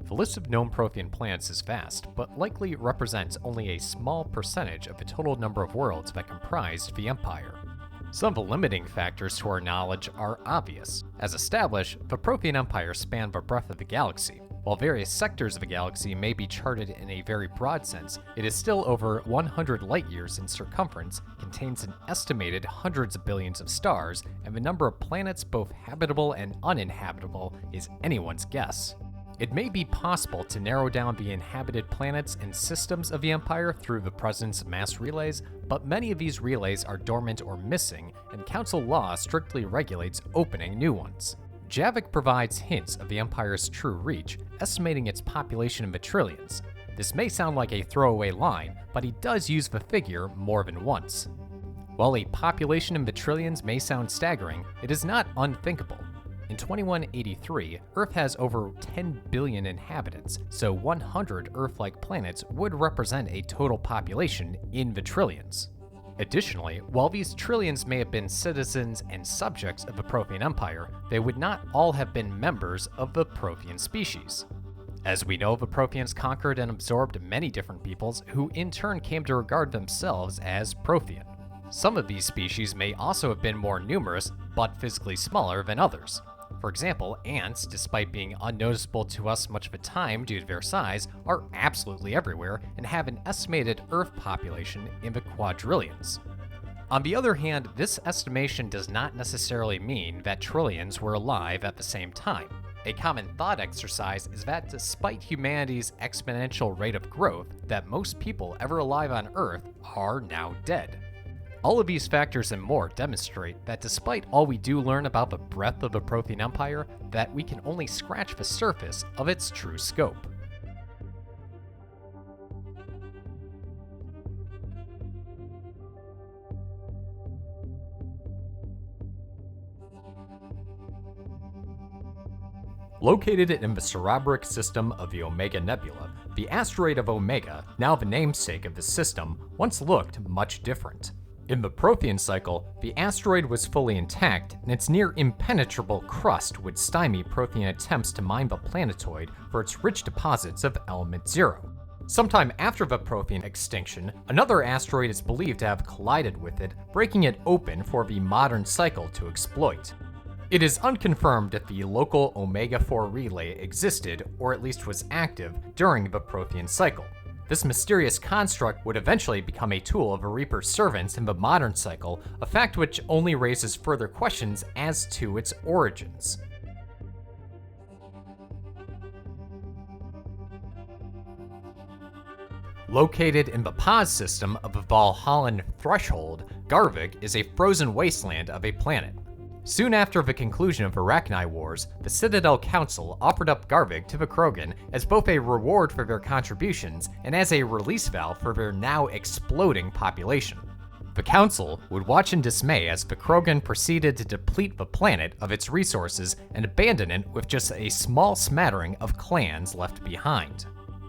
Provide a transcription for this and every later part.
The list of known Prothean planets is vast, but likely represents only a small percentage of the total number of worlds that comprised the Empire. Some of the limiting factors to our knowledge are obvious. As established, the Prothean Empire spanned the breadth of the galaxy. While various sectors of the galaxy may be charted in a very broad sense, it is still over 100 light-years in circumference, contains an estimated hundreds of billions of stars, and the number of planets both habitable and uninhabitable is anyone's guess. It may be possible to narrow down the inhabited planets and systems of the Empire through the presence of mass relays, but many of these relays are dormant or missing, and Council law strictly regulates opening new ones. Javik provides hints of the Empire's true reach, estimating its population in the trillions. This may sound like a throwaway line, but he does use the figure more than once. While a population in the trillions may sound staggering, it is not unthinkable. In 2183, Earth has over 10 billion inhabitants, so 100 Earth-like planets would represent a total population in the trillions. Additionally, while these trillions may have been citizens and subjects of the Prothean Empire, they would not all have been members of the Prothean species. As we know, the Protheans conquered and absorbed many different peoples who in turn came to regard themselves as Prothean. Some of these species may also have been more numerous, but physically smaller than others. For example, ants, despite being unnoticeable to us much of the time due to their size, are absolutely everywhere and have an estimated Earth population in the quadrillions. On the other hand, this estimation does not necessarily mean that trillions were alive at the same time. A common thought exercise is that despite humanity's exponential rate of growth, that most people ever alive on Earth are now dead. All of these factors and more demonstrate that despite all we do learn about the breadth of the Prothean Empire, that we can only scratch the surface of its true scope. Located in the Cerebric system of the Omega Nebula, the asteroid of Omega, now the namesake of the system, once looked much different. In the Prothean Cycle, the asteroid was fully intact, and its near impenetrable crust would stymie Prothean attempts to mine the planetoid for its rich deposits of element zero. Sometime after the Prothean extinction, another asteroid is believed to have collided with it, breaking it open for the modern cycle to exploit. It is unconfirmed if the local Omega-4 relay existed, or at least was active, during the Prothean Cycle. This mysterious construct would eventually become a tool of a Reaper's servants in the modern cycle, a fact which only raises further questions as to its origins. Located in the pause system of the Valhallan Threshold, Garvik is a frozen wasteland of a planet. Soon after the conclusion of Arachni Wars, the Citadel Council offered up Garvik to the Krogan as both a reward for their contributions and as a release valve for their now exploding population. The Council would watch in dismay as the Krogan proceeded to deplete the planet of its resources and abandon it with just a small smattering of clans left behind.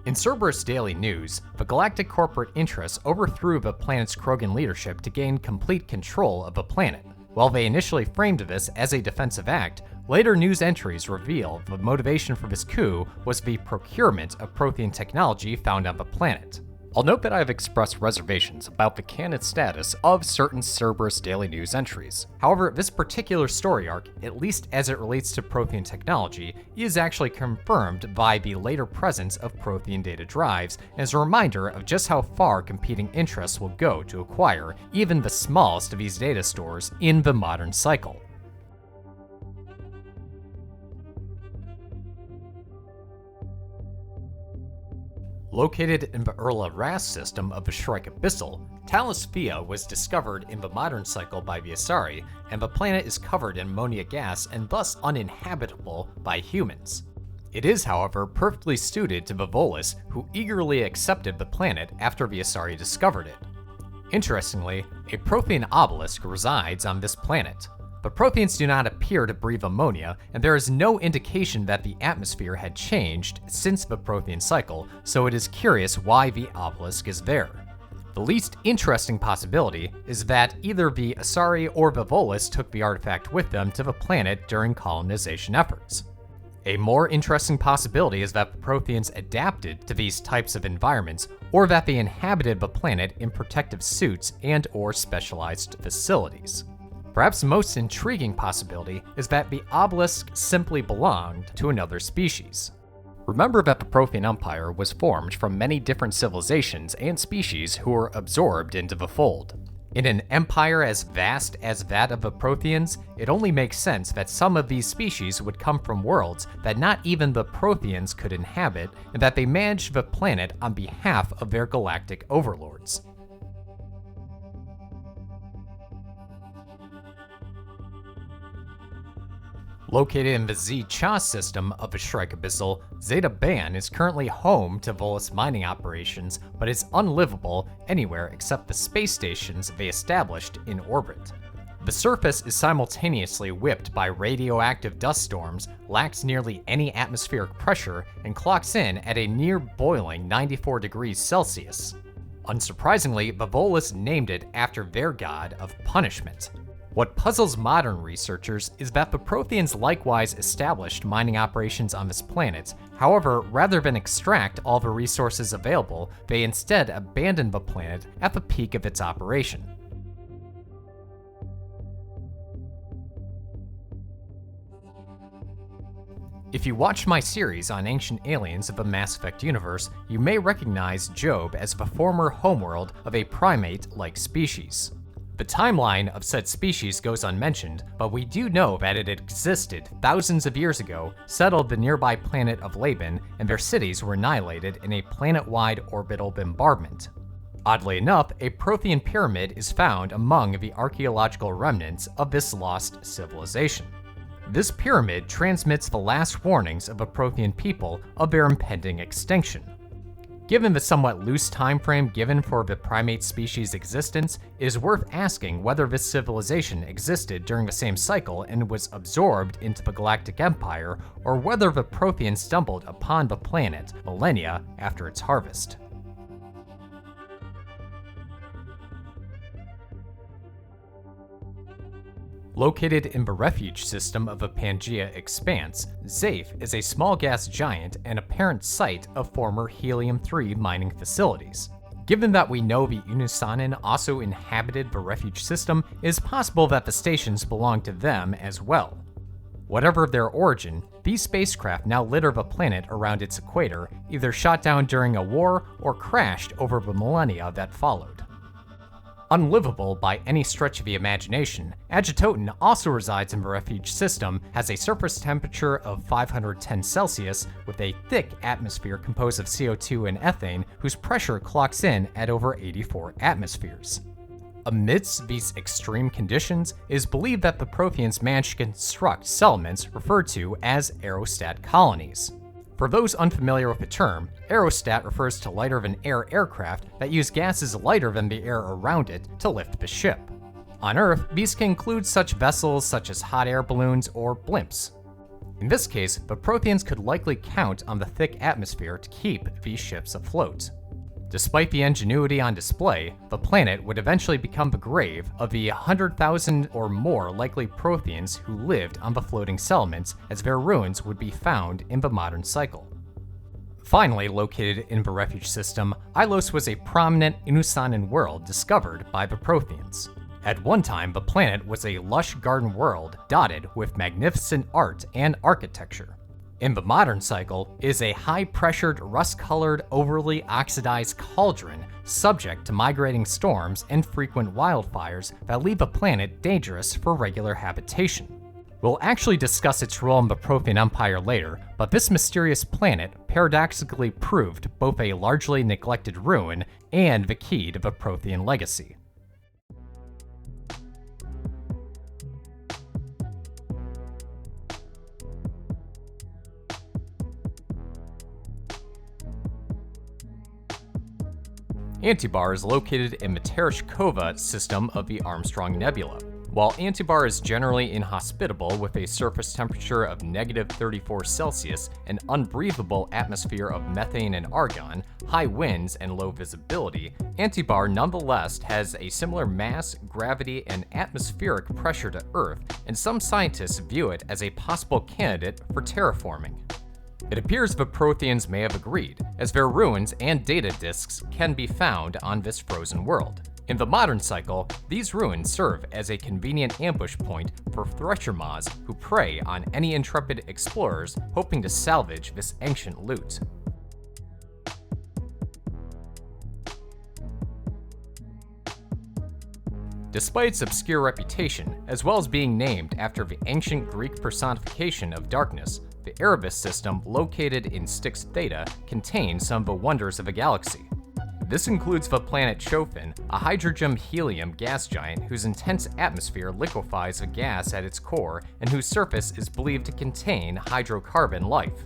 In Cerberus Daily News, the galactic corporate interests overthrew the planet's Krogan leadership to gain complete control of the planet. While they initially framed this as a defensive act, later news entries reveal the motivation for this coup was the procurement of Prothean technology found on the planet. I'll note that I have expressed reservations about the canon status of certain Cerberus Daily News entries. However, this particular story arc, at least as it relates to Prothean technology, is actually confirmed by the later presence of Prothean data drives, and is a reminder of just how far competing interests will go to acquire even the smallest of these data stores in the modern cycle. Located in the Urla Ras system of the Shrike Abyssal, Talos Phia was discovered in the modern cycle by the Asari, and the planet is covered in ammonia gas and thus uninhabitable by humans. It is, however, perfectly suited to the Volus, who eagerly accepted the planet after the Asari discovered it. Interestingly, a Prothean obelisk resides on this planet. But Protheans do not appear to breathe ammonia, and there is no indication that the atmosphere had changed since the Prothean cycle, so it is curious why the obelisk is there. The least interesting possibility is that either the Asari or the Volus took the artifact with them to the planet during colonization efforts. A more interesting possibility is that Protheans adapted to these types of environments, or that they inhabited the planet in protective suits and/or specialized facilities. Perhaps the most intriguing possibility is that the obelisk simply belonged to another species. Remember that the Prothean Empire was formed from many different civilizations and species who were absorbed into the fold. In an empire as vast as that of the Protheans, it only makes sense that some of these species would come from worlds that not even the Protheans could inhabit, and that they managed the planet on behalf of their galactic overlords. Located in the Z-Cha system of the Shrike Abyssal, Zeta Ban is currently home to Volus mining operations, but is unlivable anywhere except the space stations they established in orbit. The surface is simultaneously whipped by radioactive dust storms, lacks nearly any atmospheric pressure, and clocks in at a near boiling 94 degrees Celsius. Unsurprisingly, the Volus named it after their god of punishment. What puzzles modern researchers is that the Protheans likewise established mining operations on this planet. However, rather than extract all the resources available, they instead abandoned the planet at the peak of its operation. If you watched my series on ancient aliens of the Mass Effect universe, you may recognize Job as the former homeworld of a primate-like species. The timeline of said species goes unmentioned, but we do know that it existed thousands of years ago, settled the nearby planet of Laban, and their cities were annihilated in a planet-wide orbital bombardment. Oddly enough, a Prothean pyramid is found among the archaeological remnants of this lost civilization. This pyramid transmits the last warnings of the Prothean people of their impending extinction. Given the somewhat loose time frame given for the primate species' existence, it is worth asking whether this civilization existed during the same cycle and was absorbed into the Galactic Empire, or whether the Protheans stumbled upon the planet millennia after its harvest. Located in the refuge system of the Pangea Expanse, Zaif is a small gas giant and apparent site of former helium-3 mining facilities. Given that we know the Unusanan also inhabited the refuge system, it is possible that the stations belonged to them as well. Whatever their origin, these spacecraft now litter the planet around its equator, either shot down during a war or crashed over the millennia that followed. Unlivable by any stretch of the imagination, Agitoten also resides in the refuge system, has a surface temperature of 510 Celsius, with a thick atmosphere composed of CO2 and ethane, whose pressure clocks in at over 84 atmospheres. Amidst these extreme conditions, it is believed that the Protheans managed to construct settlements referred to as aerostat colonies. For those unfamiliar with the term, aerostat refers to lighter-than-air aircraft that use gases lighter than the air around it to lift the ship. On Earth, these can include such vessels such as hot air balloons or blimps. In this case, the Protheans could likely count on the thick atmosphere to keep these ships afloat. Despite the ingenuity on display, the planet would eventually become the grave of the 100,000 or more likely Protheans who lived on the floating settlements, as their ruins would be found in the modern cycle. Finally, located in the refuge system, Ilos was a prominent Unusanan world discovered by the Protheans. At one time, the planet was a lush garden world dotted with magnificent art and architecture. In the modern cycle, it is a high-pressured, rust-colored, overly oxidized cauldron subject to migrating storms and frequent wildfires that leave the planet dangerous for regular habitation. We'll actually discuss its role in the Prothean Empire later, but this mysterious planet paradoxically proved both a largely neglected ruin and the key to the Prothean legacy. Antibar is located in the Tereshkova system of the Armstrong Nebula. While Antibar is generally inhospitable with a surface temperature of -34°C, an unbreathable atmosphere of methane and argon, high winds, and low visibility, Antibar nonetheless has a similar mass, gravity, and atmospheric pressure to Earth, and some scientists view it as a possible candidate for terraforming. It appears the Protheans may have agreed, as their ruins and data disks can be found on this frozen world. In the modern cycle, these ruins serve as a convenient ambush point for thresher maws who prey on any intrepid explorers hoping to salvage this ancient loot. Despite its obscure reputation, as well as being named after the ancient Greek personification of darkness, the Erebus system located in Styx Theta contains some of the wonders of the galaxy. This includes the planet Chofin, a hydrogen-helium gas giant whose intense atmosphere liquefies the gas at its core and whose surface is believed to contain hydrocarbon life.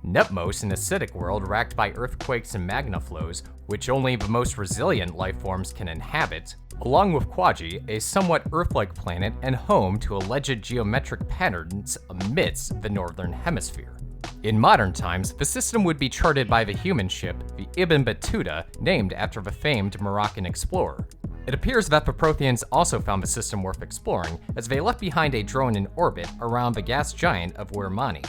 Nepmos, an acidic world racked by earthquakes and magma flows, which only the most resilient life forms can inhabit, along with Quagi, a somewhat Earth-like planet and home to alleged geometric patterns amidst the northern hemisphere. In modern times, the system would be charted by the human ship, the Ibn Battuta, named after the famed Moroccan explorer. It appears that the Protheans also found the system worth exploring, as they left behind a drone in orbit around the gas giant of Wirmani.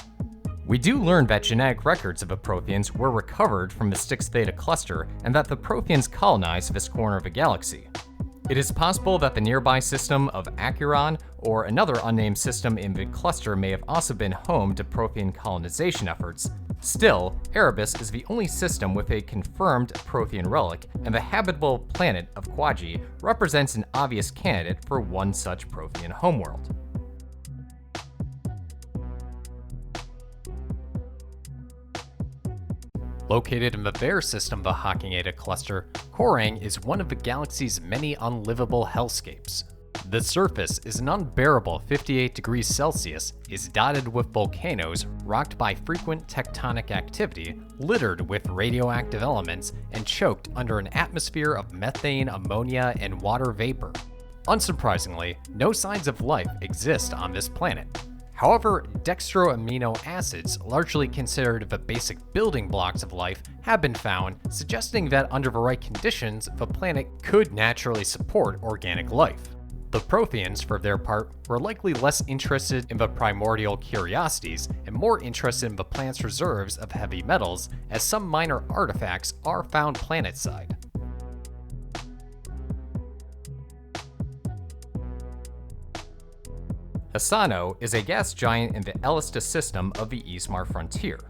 We do learn that genetic records of the Protheans were recovered from the Styx Theta cluster, and that the Protheans colonized this corner of the galaxy. It is possible that the nearby system of Acheron or another unnamed system in the cluster may have also been home to Prothean colonization efforts. Still, Erebus is the only system with a confirmed Prothean relic, and the habitable planet of Quagi represents an obvious candidate for one such Prothean homeworld. Located in the Bear system of the Hawking Eta cluster, Korang is one of the galaxy's many unlivable hellscapes. The surface is an unbearable 58°C, is dotted with volcanoes rocked by frequent tectonic activity, littered with radioactive elements, and choked under an atmosphere of methane, ammonia, and water vapor. Unsurprisingly, no signs of life exist on this planet. However, dextroamino acids, largely considered the basic building blocks of life, have been found, suggesting that under the right conditions, the planet could naturally support organic life. The Protheans, for their part, were likely less interested in the primordial curiosities and more interested in the planet's reserves of heavy metals, as some minor artifacts are found planetside. Asano is a gas giant in the Elista system of the Ismar frontier.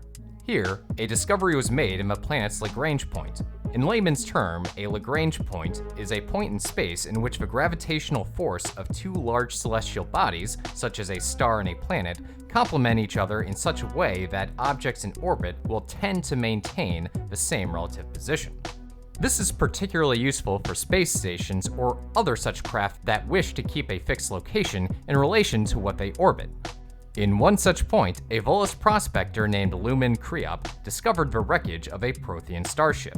Here, a discovery was made in the planet's Lagrange point. In layman's term, a Lagrange point is a point in space in which the gravitational force of two large celestial bodies, such as a star and a planet, complement each other in such a way that objects in orbit will tend to maintain the same relative position. This is particularly useful for space stations or other such craft that wish to keep a fixed location in relation to what they orbit. In one such point, a Volus prospector named Lumen Creop discovered the wreckage of a Prothean starship.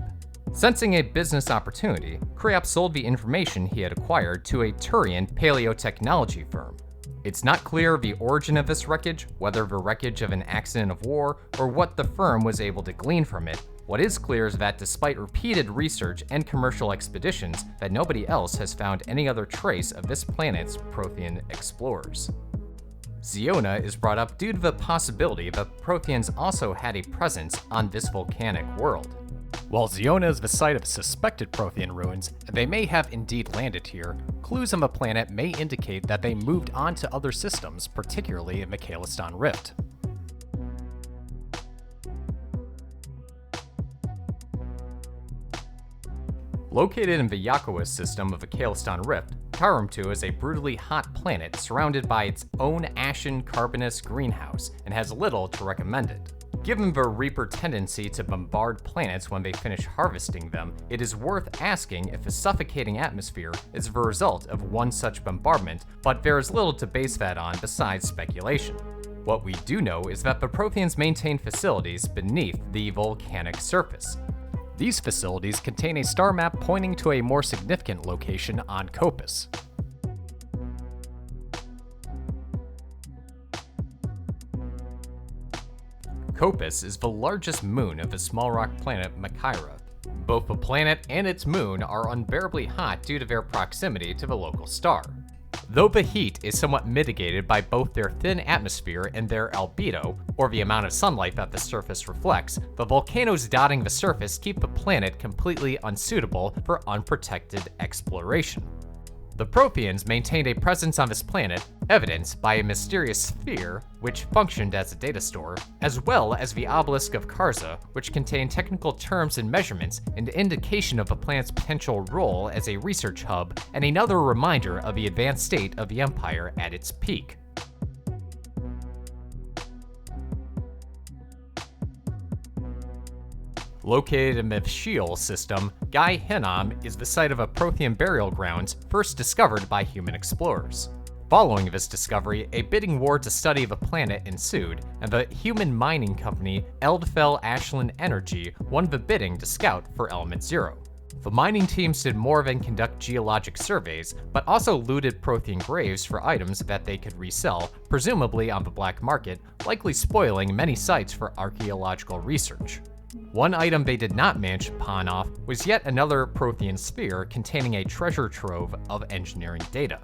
Sensing a business opportunity, Creop sold the information he had acquired to a Turian paleotechnology firm. It's not clear the origin of this wreckage, whether the wreckage of an accident of war, or what the firm was able to glean from it. What is clear is that despite repeated research and commercial expeditions, that nobody else has found any other trace of this planet's Prothean explorers. Ziona is brought up due to the possibility that Protheans also had a presence on this volcanic world. While Ziona is the site of suspected Prothean ruins, and they may have indeed landed here, clues on the planet may indicate that they moved on to other systems, particularly in the Kalistan Rift. Located in the Yakoa system of the Kalistan Rift, Tarum-2 is a brutally hot planet surrounded by its own ashen carbonous greenhouse and has little to recommend it. Given the Reaper tendency to bombard planets when they finish harvesting them, it is worth asking if the suffocating atmosphere is the result of one such bombardment, but there is little to base that on besides speculation. What we do know is that the Protheans maintain facilities beneath the volcanic surface. These facilities contain a star map pointing to a more significant location on Copus. Copus is the largest moon of the small rock planet Machaira. Both the planet and its moon are unbearably hot due to their proximity to the local star. Though the heat is somewhat mitigated by both their thin atmosphere and their albedo, or the amount of sunlight that the surface reflects, the volcanoes dotting the surface keep the planet completely unsuitable for unprotected exploration. The Protheans maintained a presence on this planet, evidenced by a mysterious sphere which functioned as a data store, as well as the obelisk of Karza, which contained technical terms and measurements, an indication of the planet's potential role as a research hub, and another reminder of the advanced state of the Empire at its peak. Located in the Sheol system, Gai Hinnom is the site of a Prothean burial grounds first discovered by human explorers. Following this discovery, a bidding war to study the planet ensued, and the human mining company Eldfell Ashland Energy won the bidding to scout for Element Zero. The mining teams did more than conduct geologic surveys, but also looted Prothean graves for items that they could resell, presumably on the black market, likely spoiling many sites for archaeological research. One item they did not manage to pawn off was yet another Prothean sphere containing a treasure trove of engineering data.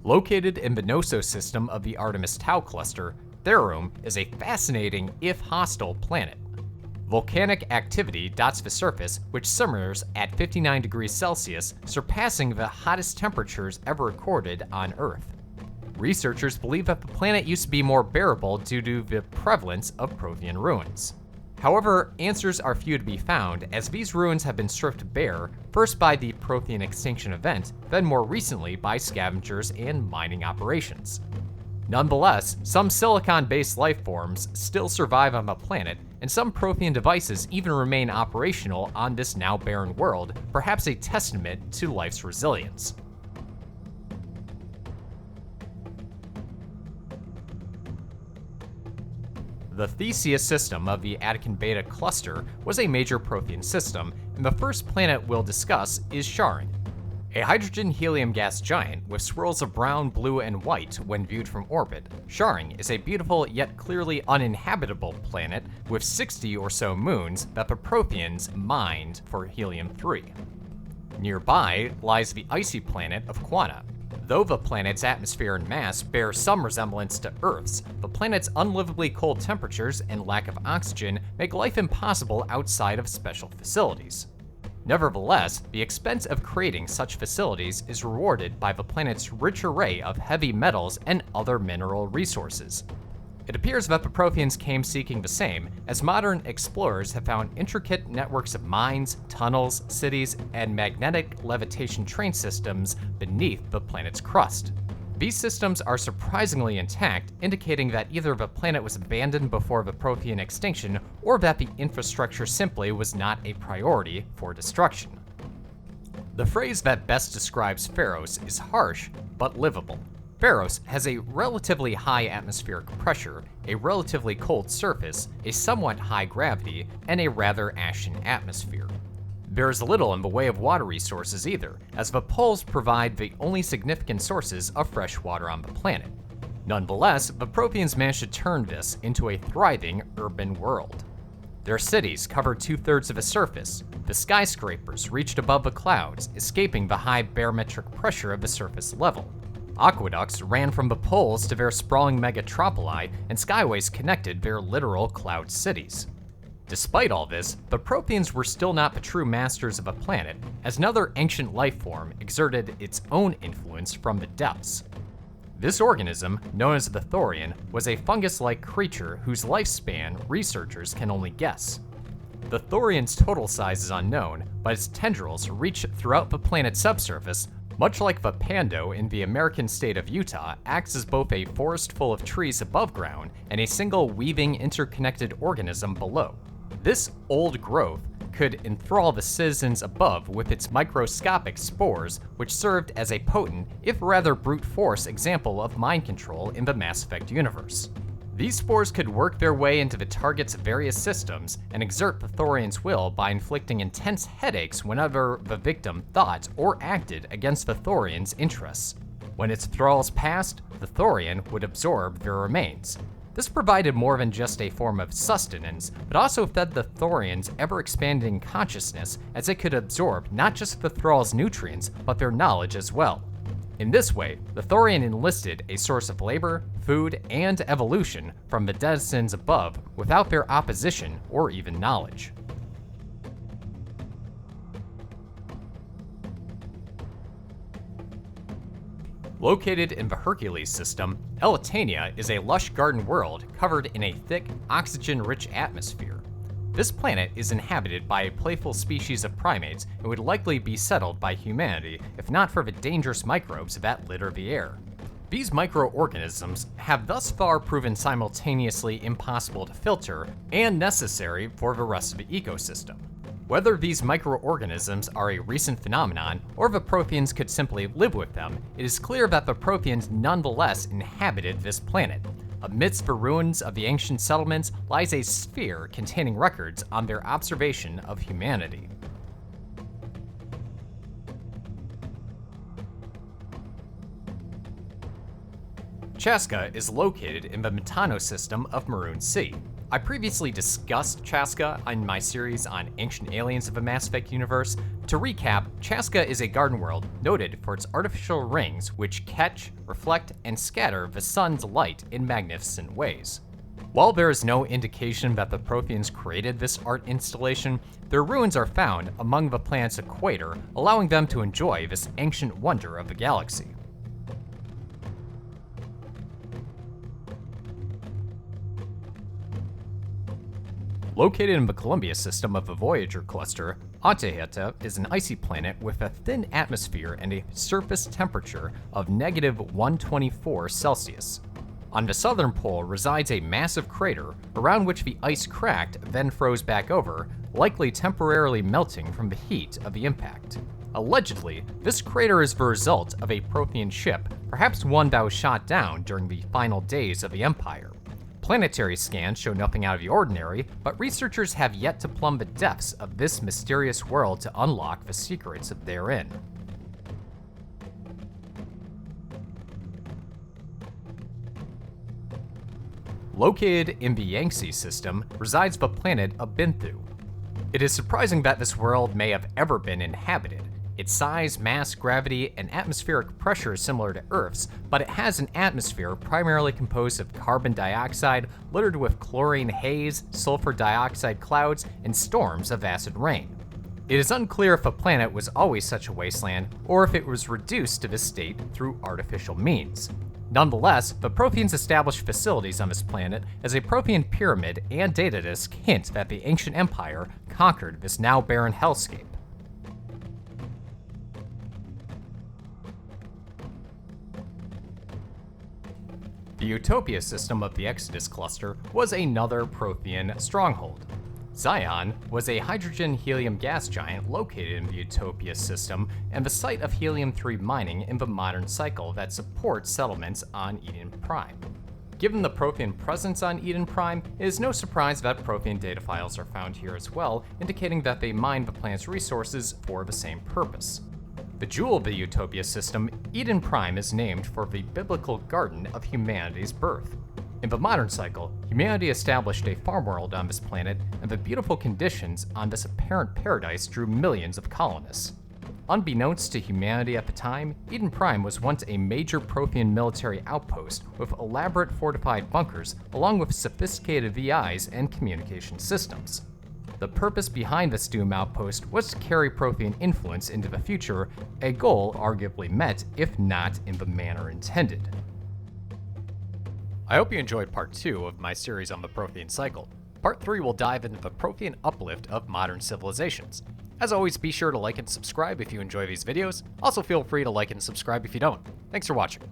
Located in the Noso system of the Artemis Tau cluster, Therum is a fascinating, if hostile, planet. Volcanic activity dots the surface, which simmers at 59 degrees Celsius, surpassing the hottest temperatures ever recorded on Earth. Researchers believe that the planet used to be more bearable due to the prevalence of Prothean ruins. However, answers are few to be found, as these ruins have been stripped bare, first by the Prothean extinction event, then more recently by scavengers and mining operations. Nonetheless, some silicon-based life forms still survive on the planet, and some Prothean devices even remain operational on this now barren world, perhaps a testament to life's resilience. The Theseus system of the Attican Beta cluster was a major Prothean system, and the first planet we'll discuss is Charon. A hydrogen-helium gas giant with swirls of brown, blue, and white when viewed from orbit, Charon is a beautiful yet clearly uninhabitable planet with 60 or so moons that the Protheans mined for helium-3. Nearby lies the icy planet of Quana. Though the planet's atmosphere and mass bear some resemblance to Earth's, the planet's unlivably cold temperatures and lack of oxygen make life impossible outside of special facilities. Nevertheless, the expense of creating such facilities is rewarded by the planet's rich array of heavy metals and other mineral resources. It appears that the Protheans came seeking the same, as modern explorers have found intricate networks of mines, tunnels, cities, and magnetic levitation train systems beneath the planet's crust. These systems are surprisingly intact, indicating that either the planet was abandoned before the Prothean extinction, or that the infrastructure simply was not a priority for destruction. The phrase that best describes Pharos is harsh, but livable. Pharos has a relatively high atmospheric pressure, a relatively cold surface, a somewhat high gravity, and a rather ashen atmosphere. There is little in the way of water resources either, as the poles provide the only significant sources of fresh water on the planet. Nonetheless, the Protheans managed to turn this into a thriving urban world. Their cities covered 2/3 of the surface. The skyscrapers reached above the clouds, escaping the high barometric pressure of the surface level. Aqueducts ran from the poles to their sprawling megatropoli, and skyways connected their literal cloud cities. Despite all this, the Protheans were still not the true masters of a planet, as another ancient life form exerted its own influence from the depths. This organism, known as the Thorian, was a fungus-like creature whose lifespan researchers can only guess. The Thorian's total size is unknown, but its tendrils reach throughout the planet's subsurface. Much like the Pando in the American state of Utah, acts as both a forest full of trees above ground and a single weaving interconnected organism below. This old growth could enthrall the citizens above with its microscopic spores, which served as a potent, if rather brute force, example of mind control in the Mass Effect universe. These spores could work their way into the target's various systems and exert the Thorian's will by inflicting intense headaches whenever the victim thought or acted against the Thorian's interests. When its thralls passed, the Thorian would absorb their remains. This provided more than just a form of sustenance, but also fed the Thorian's ever-expanding consciousness, as it could absorb not just the thralls' nutrients, but their knowledge as well. In this way, the Thorian enlisted a source of labor, food, and evolution from the denizens above without their opposition or even knowledge. Located in the Hercules system, Elitania is a lush garden world covered in a thick, oxygen-rich atmosphere. This planet is inhabited by a playful species of primates and would likely be settled by humanity if not for the dangerous microbes that litter the air. These microorganisms have thus far proven simultaneously impossible to filter and necessary for the rest of the ecosystem. Whether these microorganisms are a recent phenomenon or the Protheans could simply live with them, it is clear that the Protheans nonetheless inhabited this planet. Amidst the ruins of the ancient settlements lies a sphere containing records on their observation of humanity. Chaska is located in the Metano system of Maroon Sea. I previously discussed Chaska in my series on Ancient Aliens of the Mass Effect universe. To recap, Chaska is a garden world noted for its artificial rings which catch, reflect, and scatter the sun's light in magnificent ways. While there is no indication that the Protheans created this art installation, their ruins are found among the planet's equator, allowing them to enjoy this ancient wonder of the galaxy. Located in the Columbia system of the Voyager cluster, Attican is an icy planet with a thin atmosphere and a surface temperature of -124 Celsius. On the southern pole resides a massive crater around which the ice cracked, then froze back over, likely temporarily melting from the heat of the impact. Allegedly, this crater is the result of a Prothean ship, perhaps one that was shot down during the final days of the Empire. Planetary scans show nothing out of the ordinary, but researchers have yet to plumb the depths of this mysterious world to unlock the secrets therein. Located in the Yangtze system resides the planet Abinthu. It is surprising that this world may have ever been inhabited. Its size, mass, gravity, and atmospheric pressure is similar to Earth's, but it has an atmosphere primarily composed of carbon dioxide littered with chlorine haze, sulfur dioxide clouds, and storms of acid rain. It is unclear if the planet was always such a wasteland, or if it was reduced to this state through artificial means. Nonetheless, the Protheans established facilities on this planet as a Prothean pyramid and data disk hint that the ancient empire conquered this now barren hellscape. The Utopia system of the Exodus cluster was another Prothean stronghold. Zion was a hydrogen-helium gas giant located in the Utopia system and the site of helium-3 mining in the modern cycle that supports settlements on Eden Prime. Given the Prothean presence on Eden Prime, it is no surprise that Prothean data files are found here as well, indicating that they mined the planet's resources for the same purpose. The jewel of the Utopia system, Eden Prime, is named for the biblical garden of humanity's birth. In the modern cycle, humanity established a farm world on this planet, and the beautiful conditions on this apparent paradise drew millions of colonists. Unbeknownst to humanity at the time, Eden Prime was once a major Prothean military outpost with elaborate fortified bunkers, along with sophisticated VIs and communication systems. The purpose behind this Doom outpost was to carry Prothean influence into the future, a goal arguably met, if not in the manner intended. I hope you enjoyed part 2 of my series on the Prothean Cycle. Part 3 will dive into the Prothean uplift of modern civilizations. As always, be sure to like and subscribe if you enjoy these videos. Also feel free to like and subscribe if you don't. Thanks for watching.